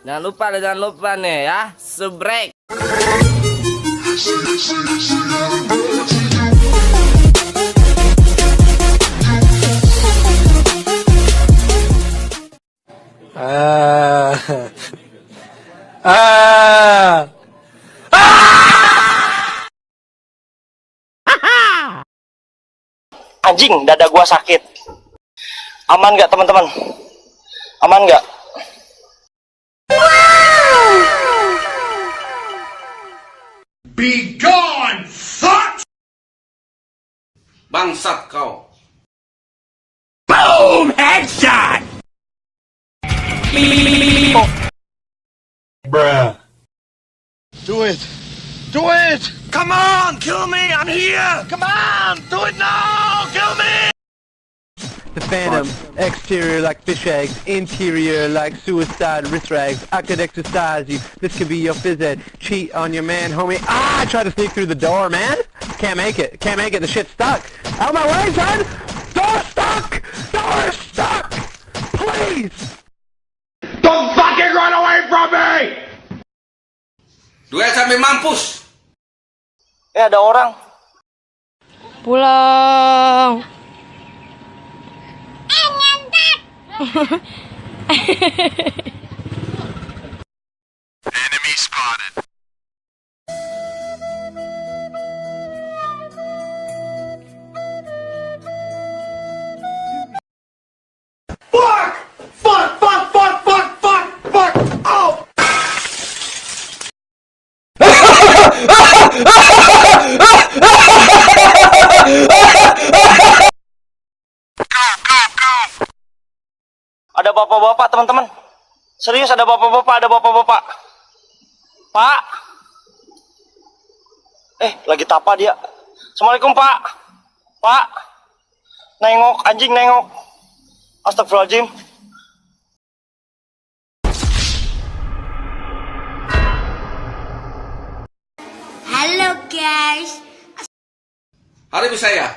Jangan lupa nih ya, subrek. Anjing, dada gua sakit. Aman nggak teman-teman? Aman nggak? Be gone, fuck! Bangsat kau. Boom! Headshot! Bruh. Do it! Do it! Come on! Kill me! I'm here! Come on! Do it now! Kill me! The Phantom, exterior like fish eggs, interior like suicide wrist rags. I could exercise you, this could be your phys ed. Cheat on your man, homie. I tried to sneak through the door, man. Can't make it, the shit's stuck. Out of my way, son! Door stuck! Door stuck! Please! Don't fucking run away from me! Duel sampai mampus. Ada orang. Pulang. Enemy spotted. Fuck! Fuck! Fuck! Fuck! Fuck! Fuck! Fuck! Oh! Ada bapak-bapak teman-teman. Serius ada bapak-bapak, Pak. Lagi tapa dia. Assalamualaikum, Pak. Pak. Nengok, anjing nengok. Astagfirullahaladzim. Halo guys. Hari saya.